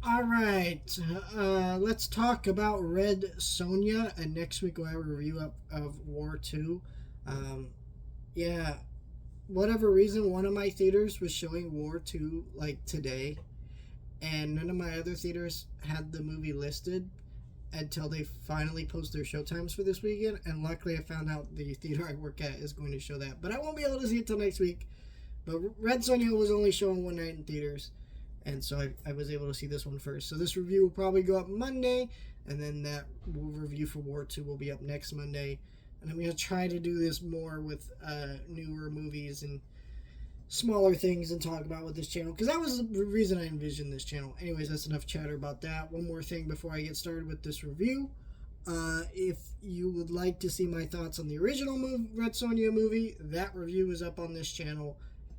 All right, let's talk about Red Sonja, and next week we'll have a review of War 2. Um, yeah, whatever reason, one of my theaters was showing War 2 like today, and none of my other theaters had the movie listed until they finally post their showtimes for this weekend. And luckily, I found out the theater I work at is going to show that, but I won't be able to see it till next week. But Red Sonja was only showing one night in theaters, and so I was able to see this one first. So this review will probably go up Monday, and then that review for War 2 will be up next Monday. And I'm going to try to do this more with newer movies and smaller things and talk about with this channel, because that was the reason I envisioned this channel. Anyways, that's enough chatter about that. One more thing before I get started with this review. If you would like to see my thoughts on the original Red Sonja movie, that review is up on this channel.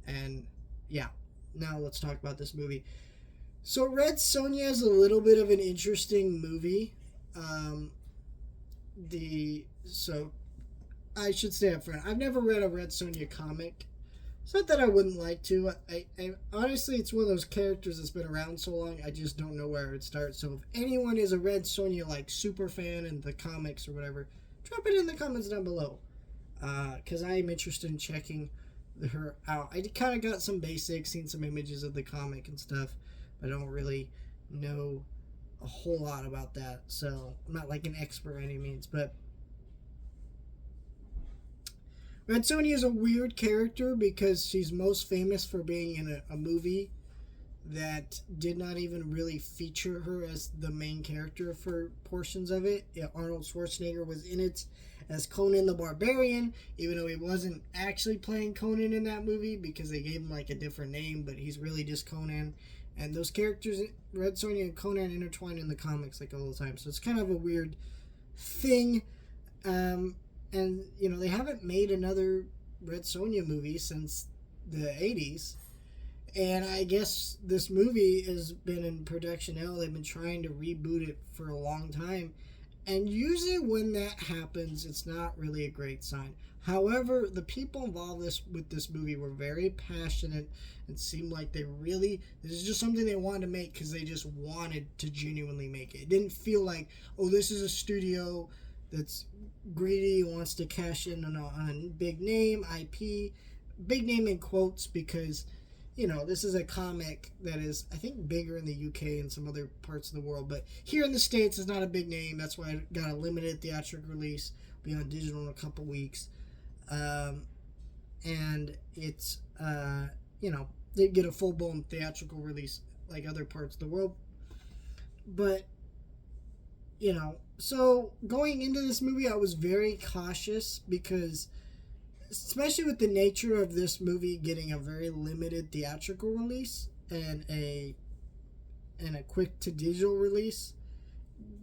And yeah, now let's talk about this movie. So Red Sonja is a little bit of an interesting movie. So I should say up front, I've never read a Red Sonja comic. It's not that I wouldn't like to. I honestly, it's one of those characters that's been around so long, I just don't know where it starts. So if anyone is a Red Sonja like super fan in the comics or whatever, drop it in the comments down below. Because I am interested in checking her out. I kind of got some basics, seen some images of the comic and stuff, but I don't really know a whole lot about that. So I'm not like an expert by any means, but Red Sonja is a weird character because she's most famous for being in a movie that did not even really feature her as the main character for portions of it. Yeah, Arnold Schwarzenegger was in it as Conan the Barbarian, even though he wasn't actually playing Conan in that movie because they gave him like a different name, but he's really just Conan. And those characters, Red Sonja and Conan, intertwine in the comics like all the time. So it's kind of a weird thing. And, you know, they haven't made another Red Sonja movie since the 80s. And I guess this movie has been in production now. They've been trying to reboot it for a long time. And usually when that happens, it's not really a great sign. However, the people involved with this movie were very passionate and seemed like this is just something they wanted to make because they just wanted to genuinely make it. It didn't feel like, oh, this is a studio that's greedy, wants to cash in on big name, IP, big name in quotes, because, you know, this is a comic that is, I think, bigger in the UK and some other parts of the world, but here in the States, it's not a big name. That's why it got a limited theatrical release, be on digital in a couple weeks, and it's, you know, they get a full-blown theatrical release like other parts of the world, but, you know, so going into this movie, I was very cautious because, especially with the nature of this movie getting a very limited theatrical release and a quick to digital release,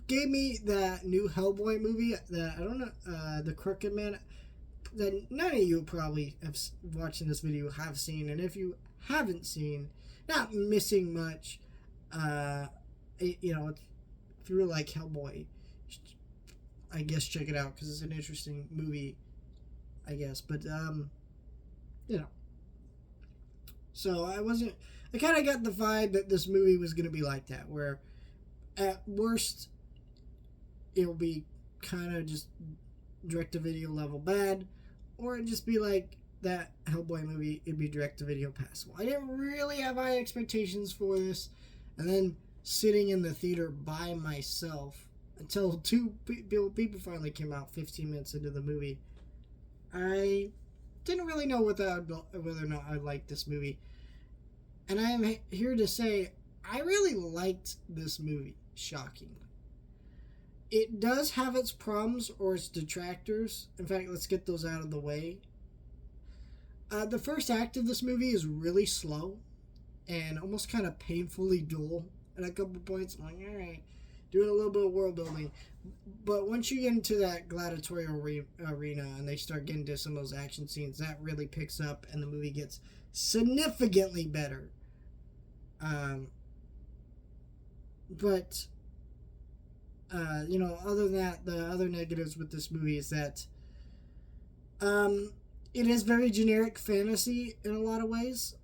gave me that new Hellboy movie that I don't know, the Crooked Man, that none of you probably have watching this video have seen, and if you haven't seen, not missing much. You know, if you really like Hellboy, I guess check it out because it's an interesting movie, I guess. But you know, so I kind of got the vibe that this movie was going to be like that, where at worst it'll be kind of just direct to video level bad, or it'd just be like that Hellboy movie. It'd be direct to video passable. I didn't really have high expectations for this, and then sitting in the theater by myself until two people finally came out 15 minutes into the movie, I didn't really know whether or not I liked this movie. And I am here to say I really liked this movie, shockingly. It does have its problems or its detractors. In fact, let's get those out of the way. The first act of this movie is really slow and almost kind of painfully dull at a couple points. I'm like, all right, doing a little bit of world building. But once you get into that gladiatorial arena and they start getting to some of those action scenes, that really picks up and the movie gets significantly better. But you know, other than that, the other negatives with this movie is that it is very generic fantasy in a lot of ways,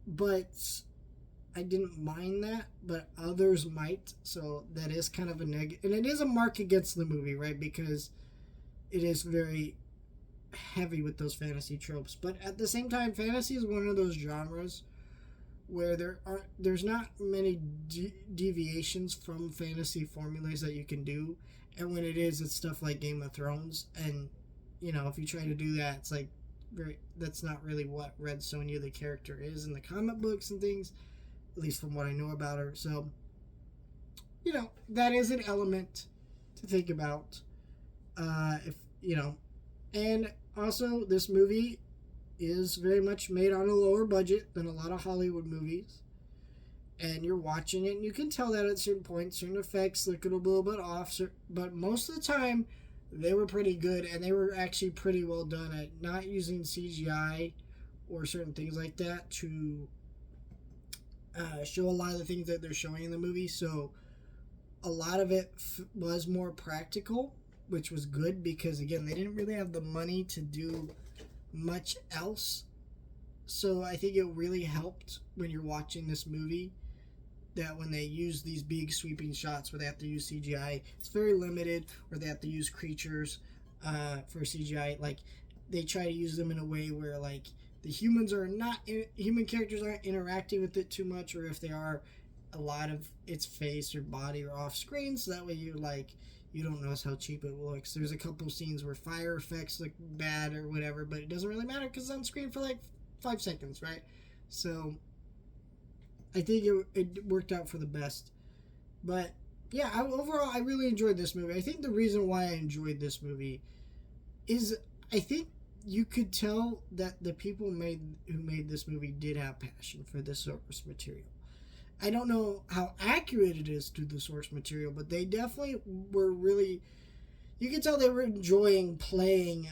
but I didn't mind that, but others might. So that is kind of a negative, and it is a mark against the movie, right? Because it is very heavy with those fantasy tropes. But at the same time, fantasy is one of those genres where there's not many deviations from fantasy formulas that you can do, and when it is, it's stuff like Game of Thrones, and if you try to do that, it's like that's not really what Red Sonja the character is in the comic books and things, at least from what I know about her. So that is an element to think about. If and also this movie is very much made on a lower budget than a lot of Hollywood movies. And you're watching it, and you can tell that at certain points, certain effects look a little bit off, but most of the time, they were pretty good, and they were actually pretty well done at not using CGI or certain things like that to show a lot of the things that they're showing in the movie. So a lot of it was more practical, which was good because, again, they didn't really have the money to do much else. So I think it really helped when you're watching this movie that when they use these big sweeping shots where they have to use CGI, it's very limited, or they have to use creatures for CGI. Like, they try to use them in a way where, like, the human characters aren't interacting with it too much, or if they are, a lot of its face or body are off screen, so that way you don't notice how cheap it looks. There's a couple scenes where fire effects look bad or whatever, but it doesn't really matter because it's on screen for like 5 seconds, right? So I think it worked out for the best. But yeah, overall, I really enjoyed this movie. I think the reason why I enjoyed this movie is I think you could tell that the people who made this movie did have passion for the source material. I don't know how accurate it is to the source material, but they definitely were really... You could tell they were enjoying playing,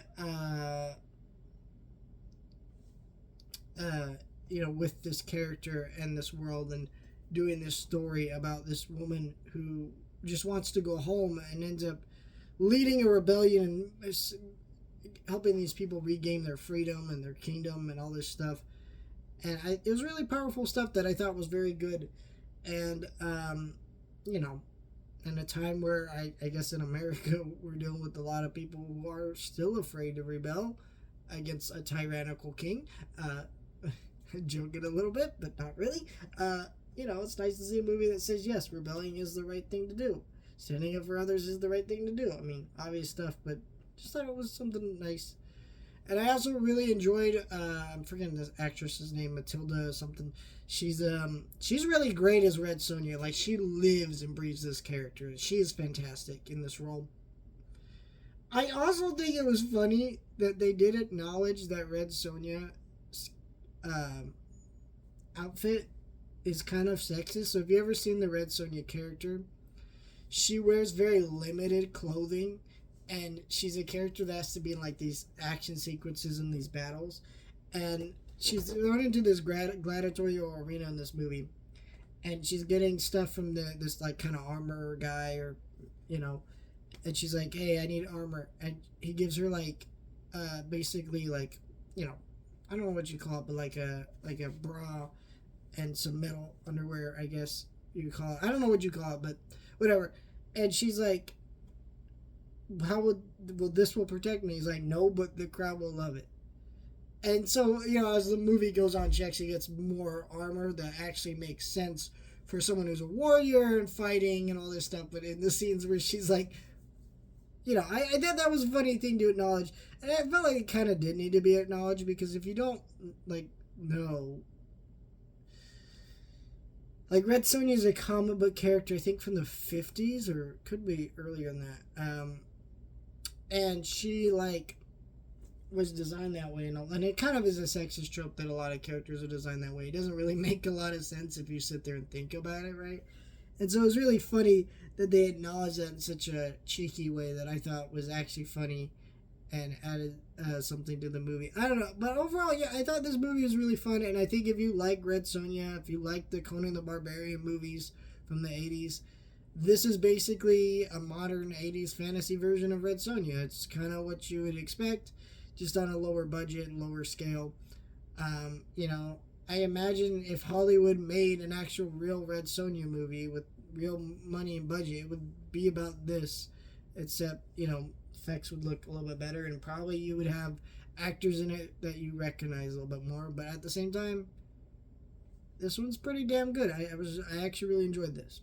with this character and this world and doing this story about this woman who just wants to go home and ends up leading a rebellion and helping these people regain their freedom and their kingdom and all this stuff. And it was really powerful stuff that I thought was very good. And, in a time where I guess in America we're dealing with a lot of people who are still afraid to rebel against a tyrannical king. Joking a little bit, but not really. It's nice to see a movie that says, yes, rebelling is the right thing to do. Standing up for others is the right thing to do. I mean, obvious stuff, but just thought it was something nice. And I also really enjoyed, I'm forgetting this actress's name, Matilda something. She's really great as Red Sonja. Like, she lives and breathes this character. She is fantastic in this role. I also think it was funny that they did acknowledge that Red Sonja's outfit is kind of sexist. So if you ever seen the Red Sonja character, she wears very limited clothing. And she's a character that has to be in like these action sequences in these battles. And she's thrown into this gladiatorial arena in this movie. And she's getting stuff from this like kind of armor guy or, and she's like, hey, I need armor. And he gives her like, basically like, I don't know what you call it, but like a bra and some metal underwear, I guess you call it. I don't know what you call it, but whatever. And she's like, how this will protect me? He's like, no, but the crowd will love it. And so, as the movie goes on, she actually gets more armor that actually makes sense for someone who's a warrior and fighting and all this stuff. But in the scenes where she's like, I thought that was a funny thing to acknowledge. And I felt like it kind of did need to be acknowledged because if you don't, know. Like, Red Sonja is a comic book character, I think from the 50s, or could be earlier than that. And she, was designed that way. And it kind of is a sexist trope that a lot of characters are designed that way. It doesn't really make a lot of sense if you sit there and think about it, right? And so it was really funny that they acknowledged that in such a cheeky way that I thought was actually funny and added something to the movie. I don't know. But overall, yeah, I thought this movie was really fun. And I think if you like Red Sonja, if you like the Conan the Barbarian movies from the 80s, this is basically a modern 80s fantasy version of Red Sonja. It's kind of what you would expect, just on a lower budget, lower scale. I imagine if Hollywood made an actual real Red Sonja movie with real money and budget, it would be about this, except effects would look a little bit better, and probably you would have actors in it that you recognize a little bit more. But at the same time, this one's pretty damn good. I actually really enjoyed this.